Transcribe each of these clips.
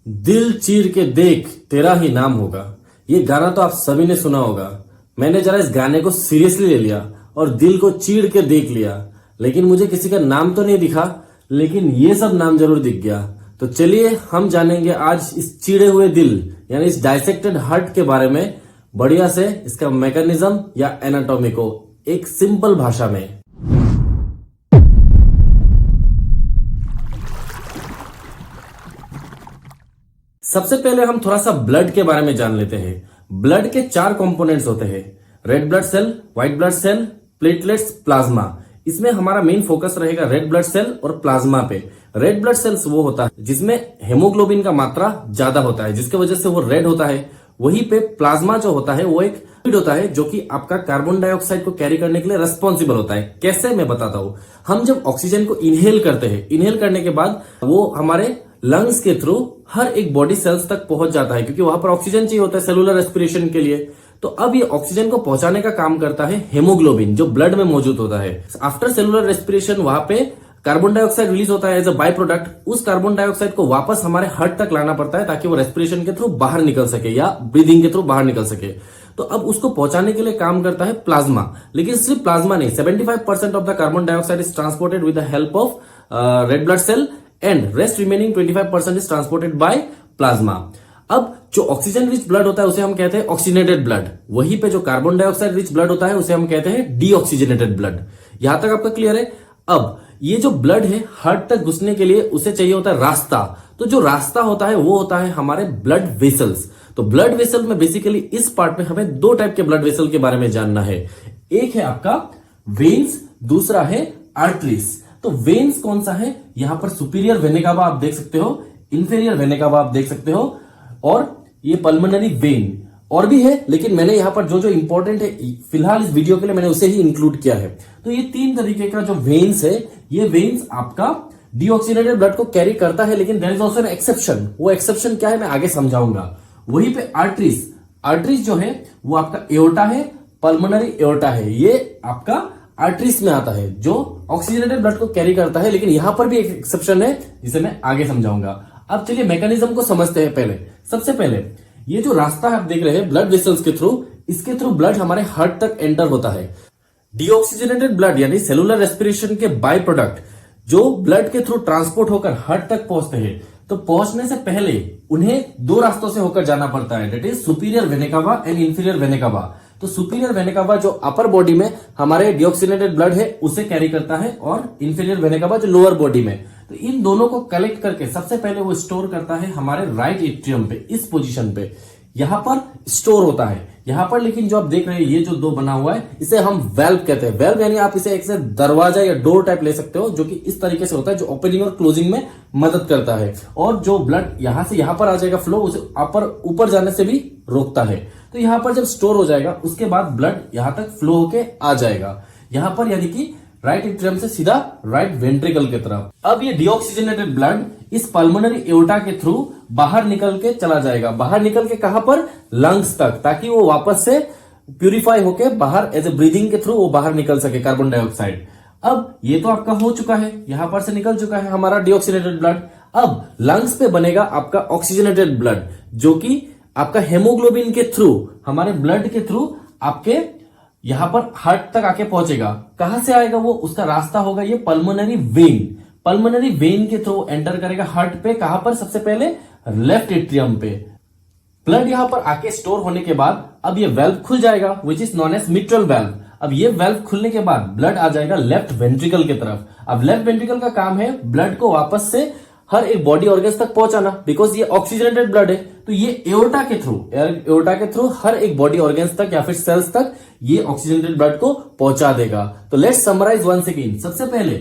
दिल चीर के देख तेरा ही नाम होगा। ये गाना तो आप सभी ने सुना होगा। मैंने जरा इस गाने को सीरियसली ले लिया और दिल को चीर के देख लिया, लेकिन मुझे किसी का नाम तो नहीं दिखा, लेकिन ये सब नाम जरूर दिख गया। तो चलिए हम जानेंगे आज इस चीड़े हुए दिल यानी इस डायसेक्टेड हार्ट के बारे में बढ़िया से, इसका मैकेनिज्म या एनाटॉमी को एक सिंपल भाषा में। सबसे पहले हम थोड़ा सा ब्लड के बारे में जान लेते हैं। ब्लड के 4 कंपोनेंट्स होते हैं, red blood cell, white blood cell, platelets, plasma. इसमें हमारा मेन फोकस रहेगा रेड ब्लड सेल और प्लाज्मा पे। रेड ब्लड सेल्स वो होता है जिसमें हेमोग्लोबिन का मात्रा ज्यादा होता है, जिसके वजह से वो रेड होता है। वहीं पे प्लाज्मा जो होता है वो एक लिक्विड होता है जो कि आपका कार्बन डाइऑक्साइड को कैरी करने के लिए रेस्पॉन्सिबल होता है। कैसे, मैं बताता हूं। हम जब ऑक्सीजन को इनहेल करते हैं, इनहेल करने के बाद वो हमारे लंग्स के थ्रू हर एक बॉडी सेल्स तक पहुंच जाता है, क्योंकि वहां पर ऑक्सीजन चाहिए होता है सेलुलर रेस्पिरेशन के लिए। तो अब ये ऑक्सीजन को पहुंचाने का काम करता है हेमोग्लोबिन, जो ब्लड में मौजूद होता है। आफ्टर सेलुलर रेस्पिरेशन वहां पे कार्बन डाइऑक्साइड रिलीज होता है एज अ बाय प्रोडक्ट। उस कार्बन डाइऑक्साइड को वापस हमारे हार्ट तक लाना पड़ता है ताकि वो रेस्पिरेशन के थ्रू बाहर निकल सके या ब्रीदिंग के थ्रू बाहर निकल सके। तो अब उसको पहुंचाने के लिए काम करता है प्लाज्मा। लेकिन सिर्फ प्लाज्मा नहीं, 75% of the carbon dioxide is transported with the help of red blood cell and rest remaining 25% is transported by plasma. अब जो ऑक्सीजन रिच ब्लड होता है उसे हम कहते हैं ऑक्सीजनेटेड ब्लड। वहीं पे जो कार्बन डाइऑक्साइड रिच ब्लड होता है उसे हम कहते हैं डीऑक्सीजनेटेड ब्लड। यहां तक आपका क्लियर है। अब ये जो ब्लड है हार्ट तक घुसने के लिए उसे चाहिए होता है रास्ता। तो जो रास्ता होता है वो होता है हमारे ब्लड वेसल्स। तो ब्लड वेसल में बेसिकली इस पार्ट में हमें 2 टाइप के ब्लड वेसल के बारे में जानना है। एक है आपका वेन्स, दूसरा है आर्टरीज। तो वेन्स कौन सा है, यहां पर सुपीरियर वेना कावा आप देख सकते हो, इंफीरियर वेना कावा आप देख सकते हो, और ये पल्मोनरी वेन और भी है, लेकिन मैंने यहां पर जो जो इंपॉर्टेंट है फिलहाल इस वीडियो के लिए मैंने उसे ही इंक्लूड किया है। तो ये 3 तरीके का जो वेन्स है, ये वेन्स आपका डीऑक्सीनेटेड ब्लड को कैरी करता है, लेकिन there is also an exception. वो एक्सेप्शन क्या है मैं आगे समझाऊंगा। वहीं पे आर्टरीज, आर्टरीज जो है वो आपका एओर्टा है, पल्मोनरी एओर्टा है, ये आपका आर्टरीज में आता है जो ऑक्सीजनेटेड ब्लड को कैरी करता है, लेकिन यहां पर भी एक एक्सेप्शन है जिसे मैं आगे समझाऊंगा। अब चलिए मैकेनिज्म को समझते हैं। पहले सबसे पहले ये जो रास्ता आप देख रहे हैं ब्लड वेसल्स के थ्रू, इसके थ्रू ब्लड हमारे हार्ट तक एंटर होता है। डीऑक्सीजनेटेड ब्लड यानी सेलुलर रेस्पिरेशन के बाय प्रोडक्ट जो ब्लड के थ्रू ट्रांसपोर्ट होकर हार्ट तक पहुंचते हैं, तो पहुंचने से पहले उन्हें 2 रास्तों से होकर जाना पड़ता है, that is superior vena cava and inferior vena cava. तो सुपीरियर वेना कावा जो अपर बॉडी में हमारे डीऑक्सीनेटेड ब्लड है उसे कैरी करता है, और इंफीरियर वेना कावा जो लोअर बॉडी में। तो इन दोनों को कलेक्ट करके सबसे पहले वो स्टोर करता है हमारे राइट एट्रियम पे, इस पोजीशन पे यहां पर स्टोर होता है यहां पर। लेकिन जो आप देख रहे हैं ये जो 2 बना हुआ है इसे हम वेल्व कहते हैं। वेल्व यानी आप इसे एक से दरवाजा या डोर टाइप ले सकते हो, जो कि इस तरीके से होता है, जो ओपनिंग और क्लोजिंग में मदद करता है, और जो ब्लड यहां से यहां पर आ जाएगा फ्लो, उसे ऊपर जाने से भी रोकता है। तो यहां पर जब स्टोर हो जाएगा उसके बाद ब्लड यहां तक फ्लो होके आ जाएगा यहां पर, यानी कि राइट एट्रियम से सीधा राइट वेंट्रिकल की तरफ। अब ये डीऑक्सीजनेटेड ब्लड इस पल्मोनरी एओर्टा के थ्रू बाहर निकल के चला जाएगा। बाहर निकल के कहां पर, लंग्स तक, ताकि वो वापस से प्यूरिफाई होके बाहर एज ए ब्रीदिंग के थ्रू वो बाहर निकल सके कार्बन डाइऑक्साइड। अब ये तो आपका हो चुका है, यहां पर से निकल चुका है हमारा डीऑक्सीजनेटेड ब्लड। अब लंग्स पे बनेगा आपका ऑक्सीजनेटेड ब्लड, जो कि आपका हेमोग्लोबिन के थ्रू, हमारे ब्लड के थ्रू आपके यहां पर हार्ट तक आके पहुंचेगा। कहां से आएगा वो, उसका रास्ता होगा ये पल्मोनरी वेन। पल्मोनरी वेन के थ्रू एंटर करेगा हार्ट पे। कहां पर, सबसे पहले लेफ्ट एट्रियम पे। ब्लड यहां पर आके स्टोर होने के बाद अब ये वेल्व खुल जाएगा, which is known as mitral valve. अब ये वेल्व खुलने के बाद ब्लड आ जाएगा लेफ्ट वेंट्रिकल की तरफ। अब लेफ्ट वेंट्रिकल का काम है ब्लड को वापस से हर एक बॉडी ऑर्गन्स तक पहुंचाना, बिकॉज ये ऑक्सीजनेटेड ब्लड है। तो ये एओर्टा के थ्रू हर एक बॉडी ऑर्गन्स तक या फिर सेल्स तक ये ऑक्सीजनेटेड ब्लड को पहुंचा देगा। तो लेट्स समराइज वंस अगेन। सबसे पहले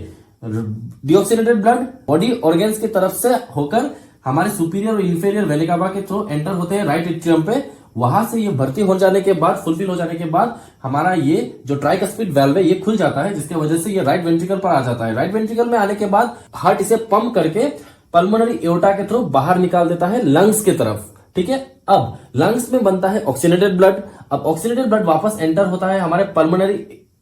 डीऑक्सीनेटेड ब्लड बॉडी ऑर्गन्स की तरफ से होकर हमारे सुपीरियर और इंफीरियर वेना कावा के थ्रू एंटर होते हैं राइट एट्रियम पे। वहां से ये भर्ती हो जाने के बाद, फुलफिल हो जाने के बाद, हमारा ये जो ट्राइकस्पिड वाल्व है ये खुल जाता है, जिसकी वजह से ये राइट वेंट्रिकल पर आ जाता है। राइट वेंट्रिकल में आने के बाद हार्ट इसे पंप करके पल्मोनरी एओर्टा के थ्रू बाहर निकाल देता है लंग्स की तरफ। ठीक है, अब लंग्स में बनता है ऑक्सीजनेटेड ब्लड। अब ऑक्सीजनेटेड ब्लड वापस एंटर होता है हमारे पल्मोनरी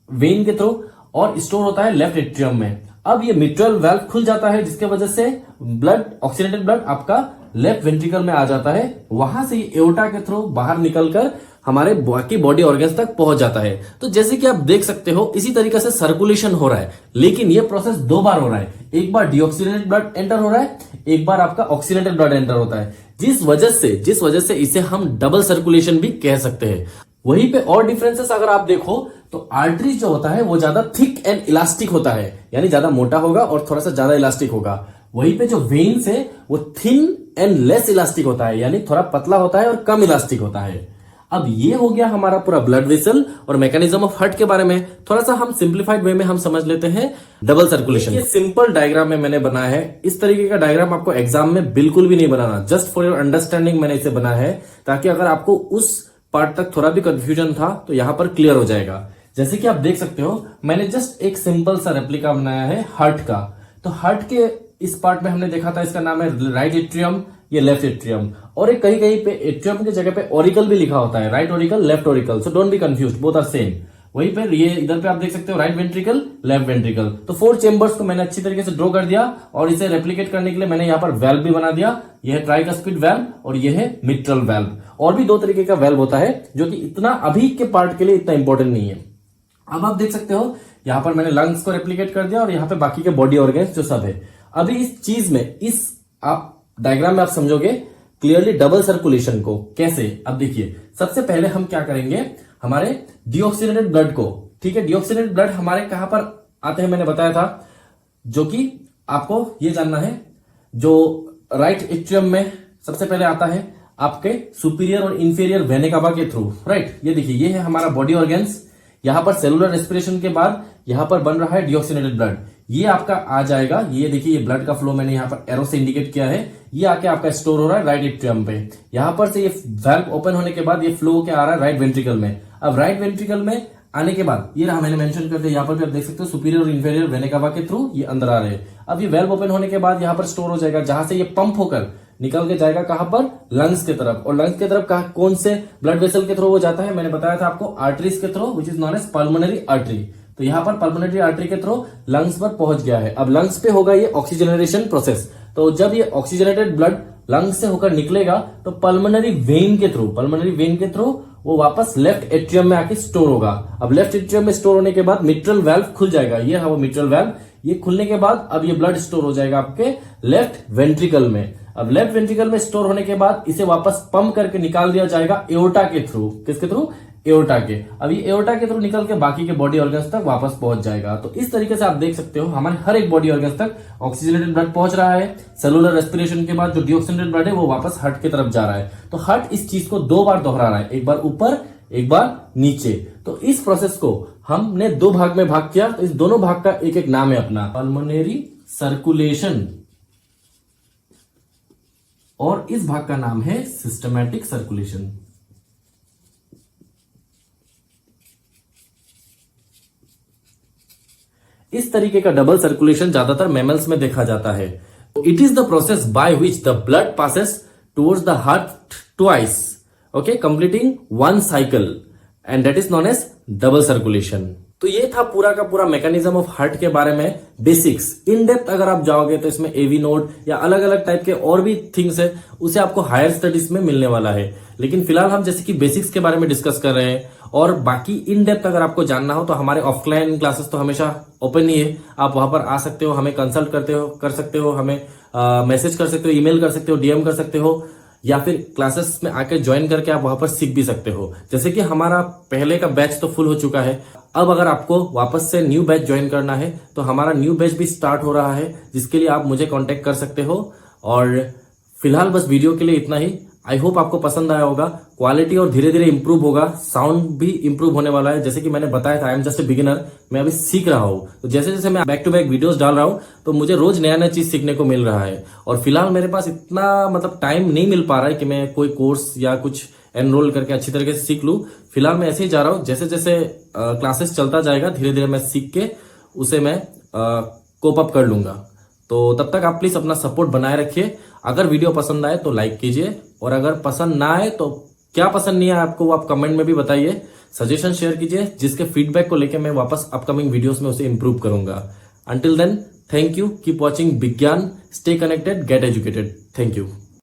वेन के थ्रू और स्टोर होता है लेफ्ट एट्रियम में। अब ये मिट्रल वाल्व खुल जाता है, जिसके वजह से ब्लड, ऑक्सीजनेटेड ब्लड आपका लेफ्ट वेंट्रिकल में आ जाता है, वहां से ये एओर्टा के थ्रू बाहर निकलकर हमारे बाकी बॉडी ऑर्गन्स तक पहुंच जाता है। तो जैसे कि आप देख सकते हो इसी तरीके से सर्कुलेशन हो रहा है, लेकिन ये प्रोसेस दो बार हो रहा है। एक बार डीऑक्सीजनेटेड ब्लड एंटर हो रहा है, एक बार आपका ऑक्सीजनेटेड ब्लड एंटर होता है, जिस वजह से इसे हम डबल सर्कुलेशन भी कह सकते हैं। वहीं पे और डिफरेंसेस अगर आप देखो तो आर्टरीज जो होता है वो ज्यादा थिक एंड इलास्टिक होता है, यानी ज्यादा मोटा होगा और थोड़ा सा ज्यादा इलास्टिक होगा। वहीं पे जो वेन्स है वो थिन एंड लेस इलास्टिक होता है, यानी थोड़ा पतला होता है और कम इलास्टिक होता है। अब ये हो गया हमारा पूरा ब्लड वेसल और मैकेनिज्म ऑफ हार्ट के बारे में। थोड़ा सा हम सिंप्लीफाइड वे में हम समझ लेते हैं डबल सर्कुलेशन। ये सिंपल डायग्राम में मैंने बनाया है, इस तरीके का डायग्राम आपको एग्जाम में बिल्कुल भी नहीं बनाना, जस्ट फॉर योर अंडरस्टैंडिंग मैंने इसे बनाया है, ताकि अगर आपको उस पार्ट तक थोड़ा भी कंफ्यूजन था तो यहां पर क्लियर हो जाएगा। जैसे कि आप देख सकते हो मैंने जस्ट एक सिंपल सा रेप्लिका बनाया है हार्ट का। तो हार्ट के इस पार्ट में हमने देखा था, इसका नाम है राइट एट्रियम, ये लेफ्ट एट्रियम, और एक कहीं कहीं पे एट्रियम की जगह पे ऑरिकल भी लिखा होता है, right auricle left auricle, so don't be confuse, both are same. वहीं पे ये इधर पे आप देख सकते हो राइट वेंट्रिकल लेफ्ट वेंट्रिकल। तो 4 चेंबर्स को मैंने अच्छी तरीके से ड्रॉ कर दिया और इसे रेप्लिकेट करने के लिए मैंने यहाँ पर वेल्व भी बना दिया। यह है ट्राइकस्पिड वेल्व और यह है मिट्रल वेल्व। और भी 2 तरीके का वेल्व होता है जो कि इतना अभी के पार्ट के लिए इतना इंपॉर्टेंट नहीं है। अब आप देख सकते हो यहाँ पर मैंने लंग्स को रेप्लिकेट कर दिया और यहाँ पे बाकी के बॉडी ऑर्गन्स जो सब है। अभी इस चीज में, इस आप डायग्राम में आप समझोगे क्लियरली डबल सर्कुलेशन को कैसे। अब देखिए सबसे पहले हम क्या करेंगे, हमारे डीऑक्सीजनेटेड ब्लड को, ठीक है, डीऑक्सीजनेटेड ब्लड हमारे कहां पर आते हैं मैंने बताया था, जो कि आपको ये जानना है, जो राइट एट्रियम में सबसे पहले आता है आपके सुपीरियर और इंफीरियर वेना कावा के थ्रू, राइट। ये देखिए ये है हमारा बॉडी ऑर्गन्स, यहां पर सेलुलर रेस्पिरेशन के बाद यहां पर बन रहा है डीऑक्सीजनेटेड ब्लड, ये आपका आ जाएगा। ये देखिए ये ब्लड का फ्लो मैंने यहाँ पर एरो से इंडिकेट किया है, ये आके आपका स्टोर हो रहा है राइट एट्रियम पे। यहां पर से ये वाल्व ओपन होने के बाद ये फ्लो क्या आ रहा है राइट वेंट्रिकल में। अब राइट वेंट्रिकल में आने के बाद ये रहा, मैंने मेंशन कर दिया, यहाँ पर भी आप देख सकते हो सुपीरियर और इंफीरियर वेना कावा के थ्रू ये अंदर आ रहे हैं। अब ये वाल्व ओपन होने के बाद यहाँ पर स्टोर हो जाएगा, जहां से ये पंप होकर निकल के जाएगा कहां पर, लंग्स के तरफ। और लंग्स के तरफ कौन से ब्लड वेसल के थ्रू वो जाता है, मैंने बताया था आपको आर्टरीज के through, which is known as pulmonary artery. तो यहां पर पल्मोनरी आर्टरी के थ्रू लंग्स पर पहुंच गया है। अब लंग्स पे होगा ये ऑक्सीजनेशन प्रोसेस। तो जब ये ऑक्सीजनेटेड ब्लड लंग्स से होकर निकलेगा तो पल्मोनरी वेन के थ्रू वो वापस लेफ्ट एट्रियम में आके स्टोर होगा। अब लेफ्ट एट्रियम में स्टोर होने के बाद मिट्रल वाल्व खुल जाएगा, ये है वो मिट्रल वाल्व। ये खुलने के बाद अब ये ब्लड स्टोर हो जाएगा आपके लेफ्ट वेंट्रिकल में। अब लेफ्ट वेंट्रिकल में स्टोर होने के बाद इसे वापस पंप करके निकाल दिया जाएगा एओर्टा के थ्रू। किसके थ्रू, एओर्टा के। अब ये एओर्टा के थ्रू निकल के बाकी के बॉडी ऑर्गन्स तक वापस पहुंच जाएगा। तो इस तरीके से आप देख सकते हो हमारे हर एक बॉडी ऑर्गन्स तक ऑक्सीजनेटेड ब्लड पहुंच रहा है। सेलुलर रेस्पिरेशन के बाद जो डीऑक्सीजनेटेड ब्लड है वो वापस हार्ट की तरफ जा रहा है। तो हार्ट इस चीज को 2 बार दोहरा रहा है, एक बार ऊपर एक बार नीचे। तो इस प्रोसेस को हमने 2 भाग में भाग किया, तो इस दोनों भाग का एक एक नाम है अपना, पल्मोनरी सर्कुलेशन और इस भाग का नाम है सिस्टमैटिक सर्कुलेशन। इस तरीके का डबल सर्कुलेशन ज्यादातर मैमल्स में देखा जाता है। It is the process by which the blood passes towards the heart twice, okay, completing 1 cycle, and that is known as double circulation. तो ये था पूरा का पूरा मैकेनिज्म ऑफ हार्ट के बारे में बेसिक्स। इन डेप्थ अगर आप जाओगे तो इसमें एवी नोड या अलग अलग टाइप के और भी थिंग्स है, उसे आपको हायर स्टडीज में मिलने वाला है। लेकिन फिलहाल हम जैसे कि बेसिक्स के बारे में डिस्कस कर रहे हैं, और बाकी इन डेप्थ अगर आपको जानना हो तो हमारे ऑफलाइन क्लासेस तो हमेशा ओपन ही है, आप वहां पर आ सकते हो, हमें कंसल्ट कर सकते हो, हमें मैसेज कर सकते हो, ईमेल कर सकते हो, डीएम कर सकते हो, या फिर क्लासेस में आके ज्वाइन करके आप वहां पर सीख भी सकते हो। जैसे कि हमारा पहले का बैच तो फुल हो चुका है, अब अगर आपको वापस से न्यू बैच ज्वाइन करना है तो हमारा न्यू बैच भी स्टार्ट हो रहा है, जिसके लिए आप मुझे कांटेक्ट कर सकते हो। और फिलहाल बस वीडियो के लिए इतना ही। आई होप आपको पसंद आया होगा। क्वालिटी और धीरे धीरे इंप्रूव होगा, साउंड भी इंप्रूव होने वाला है। जैसे कि मैंने बताया था, I am just a beginner, मैं अभी सीख रहा हूँ। तो जैसे जैसे मैं बैक टू बैक वीडियोस डाल रहा हूँ तो मुझे रोज नया नया चीज सीखने को मिल रहा है। और फिलहाल मेरे पास इतना मतलब टाइम नहीं मिल पा रहा है कि मैं कोई कोर्स या कुछ एनरोल करके अच्छी तरीके से सीख लूँ। फिलहाल मैं ऐसे ही जा रहा हूँ, जैसे जैसे क्लासेस चलता जाएगा धीरे धीरे मैं सीख के उसे मैं कोप अप कर लूंगा। तो तब तक आप प्लीज अपना सपोर्ट बनाए रखिए। अगर वीडियो पसंद आए तो लाइक कीजिए, और अगर पसंद ना आए तो क्या पसंद नहीं है आपको वो आप कमेंट में भी बताइए, सजेशन शेयर कीजिए, जिसके फीडबैक को लेकर मैं वापस अपकमिंग वीडियोस में उसे इंप्रूव करूंगा। Until then, thank you, keep watching Vigyan, stay connected, get educated. Thank you.